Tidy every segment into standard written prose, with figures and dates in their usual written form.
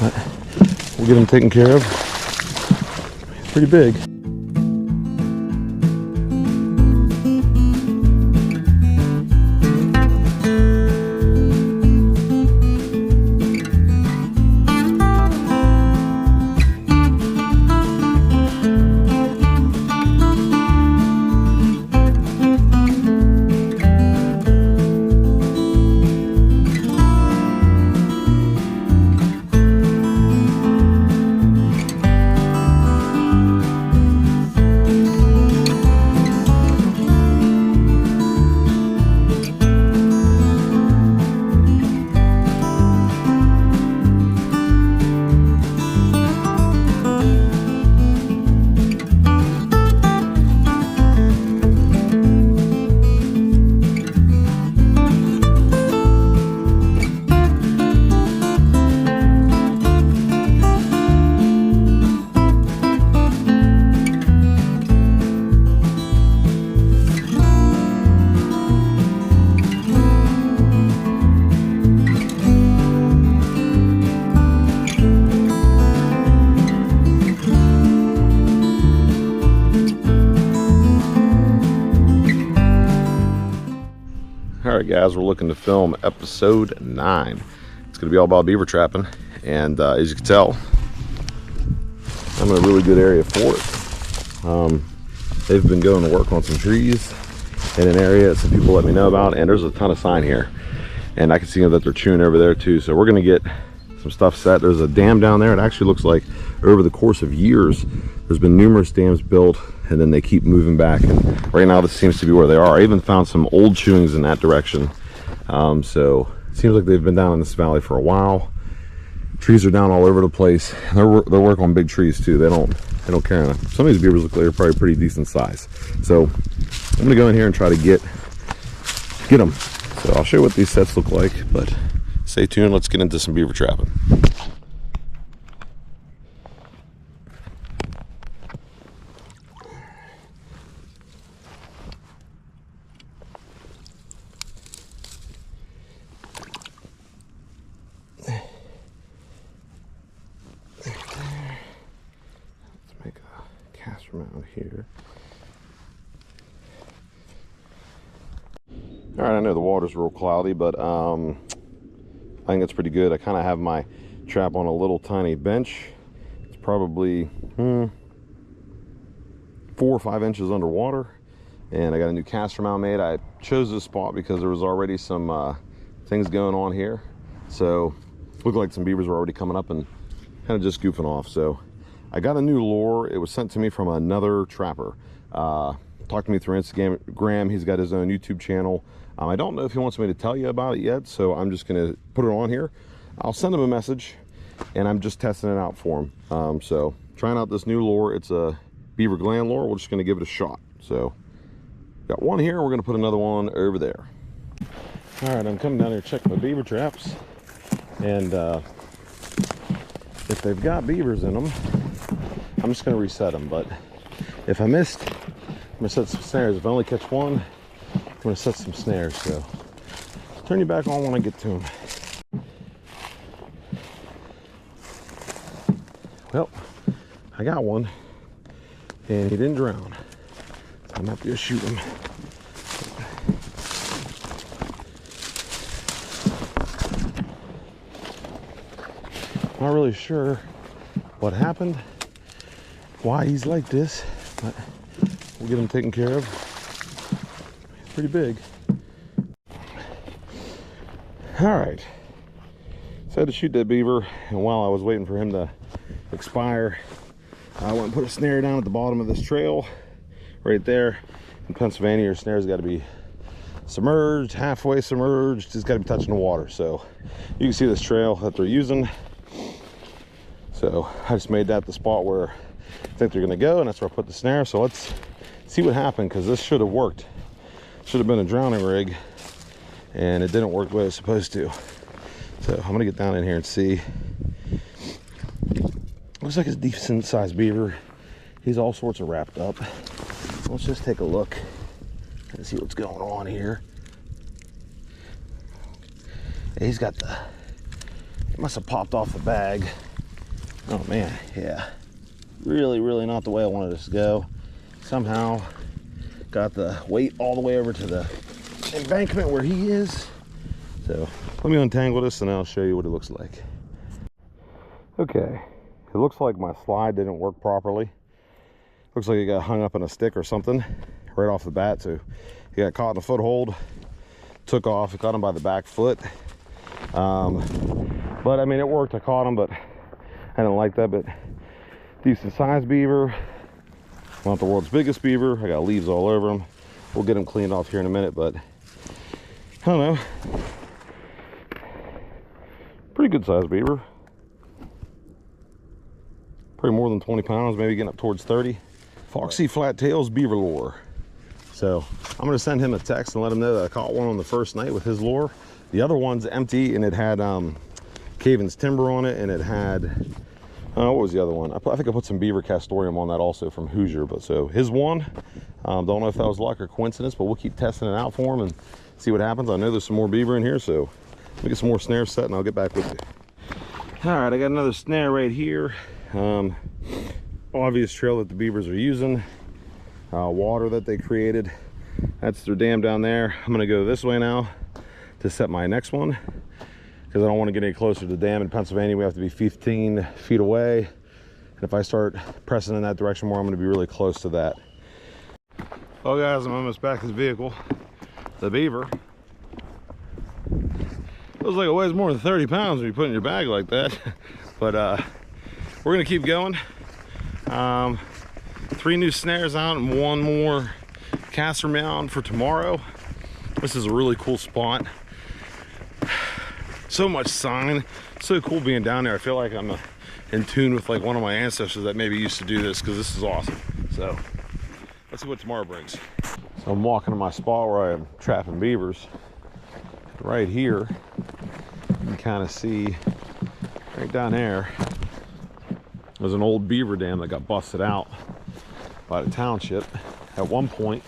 but we'll get him taken care of. He's pretty big. Alright guys, we're looking to film episode 9. It's going to be all about beaver trapping, and as you can tell, I'm in a really good area for it. They've been going to work on some trees in an area that some people let me know about, and there's a ton of sign here, and I can see that they're chewing over there too. So we're going to get some stuff set. There's a dam down there. It actually looks like over the course of years there's been numerous dams built, and then they keep moving back, and right now this seems to be where they are. I even found some old chewings in that direction. So it seems like they've been down in this valley for a while. Trees are down all over the place. They're working on big trees too. They don't care. Some of these beavers look like they're probably pretty decent size. So I'm gonna go in here and try to get them. So I'll show you what these sets look like, but stay tuned. Let's get into some beaver trapping. Around here. All right, I know the water's real cloudy, but I think it's pretty good. I kind of have my trap on a little tiny bench. It's probably 4 or 5 inches underwater, and I got a new caster mount made. I chose this spot because there was already some things going on here, so it looked like some beavers were already coming up and kind of just goofing off. So I got a new lure. It was sent to me from another trapper. Talked to me through Instagram. He's got his own YouTube channel. I don't know if he wants me to tell you about it yet, so I'm just gonna put it on here. I'll send him a message, and I'm just testing it out for him. So trying out this new lure. It's a beaver gland lure. We're just gonna give it a shot. So got one here. We're gonna put another one over there. All right, I'm coming down here to check my beaver traps, and if they've got beavers in them, I'm just going to reset them. But if I missed, I'm going to set some snares. If I only catch one, I'm going to set some snares. So turn you back on when I get to them. Well, I got one, and he didn't drown. So I'm going to have to go shoot him. Not really sure what happened, why he's like this, but we'll get him taken care of. He's pretty big. All right, so I had to shoot that beaver, and while I was waiting for him to expire, I went and put a snare down at the bottom of this trail right there. In Pennsylvania, your snare's got to be submerged, halfway submerged. It's got to be touching the water. So you can see this trail that they're using. So I just made that the spot where I think they're gonna go, and that's where I put the snare. So let's see what happened, because this should have worked. Should have been a drowning rig, and it didn't work the way it was supposed to. So I'm gonna get down in here and see. Looks like it's a decent sized beaver. He's all sorts of wrapped up. Let's just take a look and see what's going on here. He's got the, it must have popped off the bag. Oh man, yeah. Really not the way I wanted this to go. Somehow got the weight all the way over to the embankment where he is. So let me untangle this and I'll show you what it looks like. Okay, it looks like my slide didn't work properly. Looks like it got hung up in a stick or something right off the bat. So he got caught in the foothold, took off, caught him by the back foot. But I mean, it worked. I caught him, but I didn't like that. But decent sized beaver, not the world's biggest beaver. I got leaves all over him. We'll get him cleaned off here in a minute, but I don't know. Pretty good sized beaver. Probably more than 20 pounds, maybe getting up towards 30. FoxyFlattails beaver lure. So I'm gonna send him a text and let him know that I caught one on the first night with his lure. The other one's empty and it had Caven's timber on it, and it had, what was the other one? I think I put some beaver castorium on that also from Hoosier. But so his one, don't know if that was luck or coincidence, but we'll keep testing it out for him and see what happens. I know there's some more beaver in here, so let me get some more snares set and I'll get back with you. All right, I got another snare right here. Obvious trail that the beavers are using, water that they created. That's their dam down there. I'm gonna go this way now to set my next one, because I don't want to get any closer to the dam. In Pennsylvania, we have to be 15 feet away. And if I start pressing in that direction more, I'm going to be really close to that. Well, guys, I'm almost back to the vehicle. The beaver. Feels like it weighs more than 30 pounds when you put it in your bag like that. But we're going to keep going. 3 new snares out and 1 more caster mound for tomorrow. This is a really cool spot. So much sign, so cool being down there. I feel like I'm in tune with like one of my ancestors that maybe used to do this, because this is awesome. So let's see what tomorrow brings. So I'm walking to my spot where I'm trapping beavers. Right here, you can kind of see right down there, there's an old beaver dam that got busted out by the township. At one point,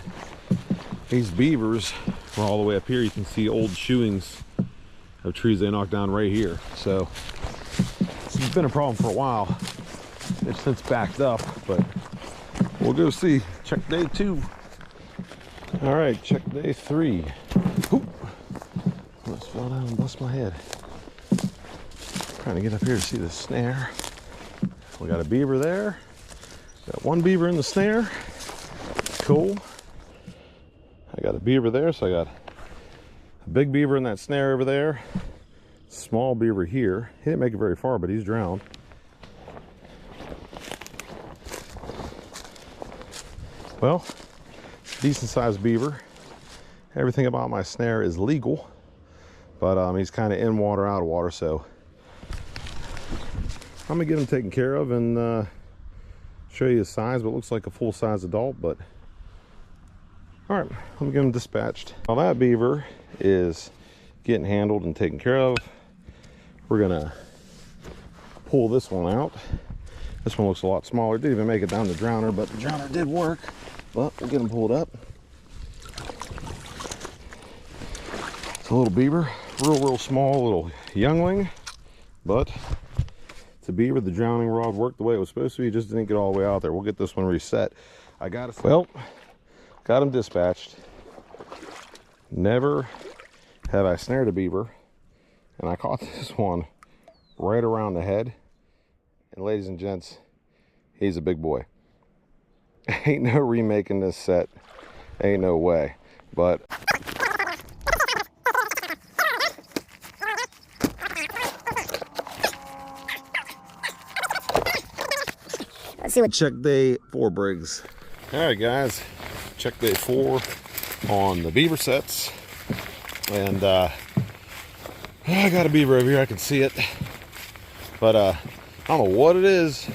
these beavers were all the way up here. You can see old shoeings of trees they knocked down right here. So it's been a problem for a while. It's since backed up, but we'll go see. Check day 2. All right, check day 3. Oop. Let's fall down and bust my head. Trying to get up here to see the snare. We got a beaver there. Got 1 beaver in the snare. Cool. I got a beaver there, so I got a big beaver in that snare over there. Small beaver here. He didn't make it very far, but he's drowned. Well, decent sized beaver. Everything about my snare is legal, but he's kind of in water, out of water, so I'm gonna get him taken care of and show you his size. But it looks like a full-size adult. But all right, let me get him dispatched. Now that beaver is getting handled and taken care of. We're gonna pull this one out. This one looks a lot smaller. Didn't even make it down the drowner, but the drowner did work. But we'll get him pulled up. It's a little beaver, real small little youngling, but it's a beaver. The drowning rod worked the way it was supposed to be. It just didn't get all the way out there. We'll get this one reset. I got it. Well, got him dispatched. Never have I snared a beaver, and I caught this one right around the head. And ladies and gents, he's a big boy. Ain't no remaking this set. Ain't no way. But let's see what check day 4 brings. All right, guys, check day 4 on the beaver sets. And I got a beaver over here. I can see it, but I don't know what it is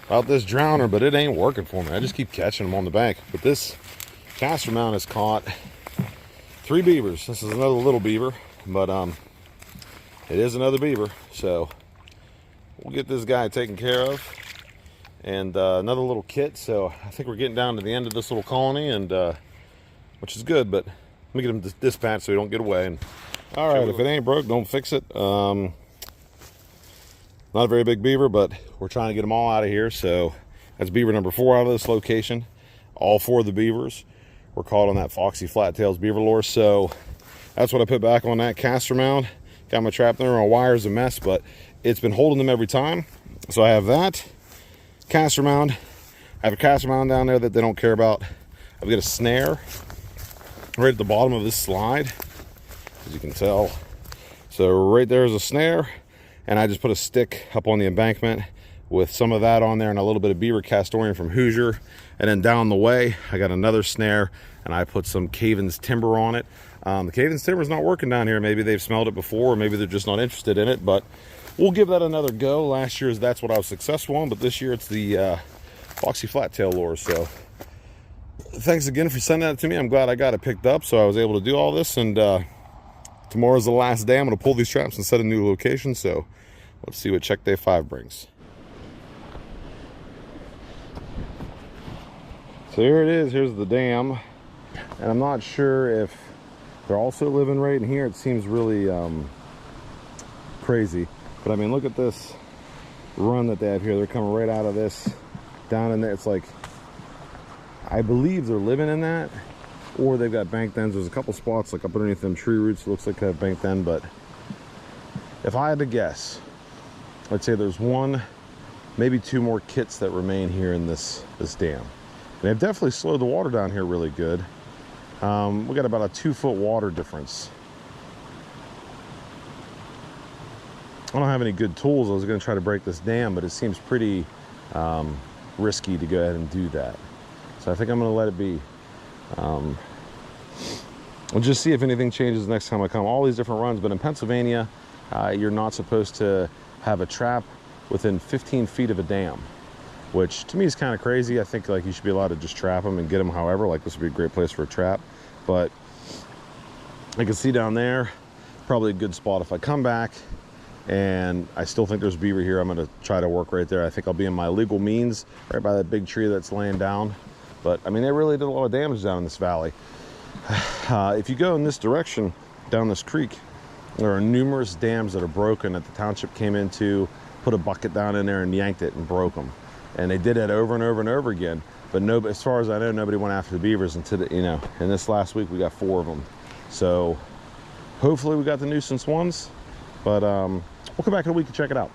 about this drowner, but it ain't working for me. I just keep catching them on the bank. But this caster mount has caught 3 beavers. This is another little beaver, but it is another beaver. So we'll get this guy taken care of. And another little kit. So I think we're getting down to the end of this little colony, and which is good. But let me get him dispatched so he don't get away. And all right, if it ain't broke, don't fix it. Not a very big beaver, but we're trying to get them all out of here. So that's beaver number 4 out of this location. All 4 of the beavers were caught on that FoxyFlattails beaver lure. So that's what I put back on that caster mound. Got my trap there. My wire's a mess, but it's been holding them every time. So I have that caster mound. I have a caster mound down there that they don't care about. I've got a snare right at the bottom of this slide, as you can tell. So right there is a snare, and I just put a stick up on the embankment with some of that on there and a little bit of beaver castorium from Hoosier. And then down the way, I got another snare, and I put some Caven's timber on it. The Caven's timber is not working down here. Maybe they've smelled it before, or maybe they're just not interested in it, but we'll give that another go. Last year's, that's what I was successful on, but this year it's the Foxy Flattail lure. So thanks again for sending that to me. I'm glad I got it picked up, so I was able to do all this. And tomorrow's the last day. I'm going to pull these traps and set a new location. So let's see what check day 5 brings. So here it is. Here's the dam, and I'm not sure if they're also living right in here. It seems really crazy, but I mean, look at this run that they have here. They're coming right out of this down in there. It's like, I believe they're living in that, or they've got banked ends. There's a couple spots like up underneath them tree roots. It looks like they have banked end, but if I had to guess, I'd say there's 1, maybe 2 more kits that remain here in this dam. And they've definitely slowed the water down here really good. We got about a 2-foot water difference. I don't have any good tools. I was going to try to break this dam, but it seems pretty risky to go ahead and do that. So I think I'm going to let it be. We'll just see if anything changes next time I come. All these different runs, but in Pennsylvania, you're not supposed to have a trap within 15 feet of a dam, which to me is kind of crazy. I think like you should be allowed to just trap them and get them however. Like this would be a great place for a trap, but I can see down there, probably a good spot. If I come back and I still think there's beaver here, I'm going to try to work right there. I think I'll be in my legal means right by that big tree that's laying down. But I mean, they really did a lot of damage down in this valley. If you go in this direction down this creek, there are numerous dams that are broken that the township came into, put a bucket down in there and yanked it and broke them. And they did that over and over and over again. But no, as far as I know, nobody went after the beavers until, you know, and this last week we got 4 of them. So hopefully we got the nuisance ones, but we'll come back in a week and check it out.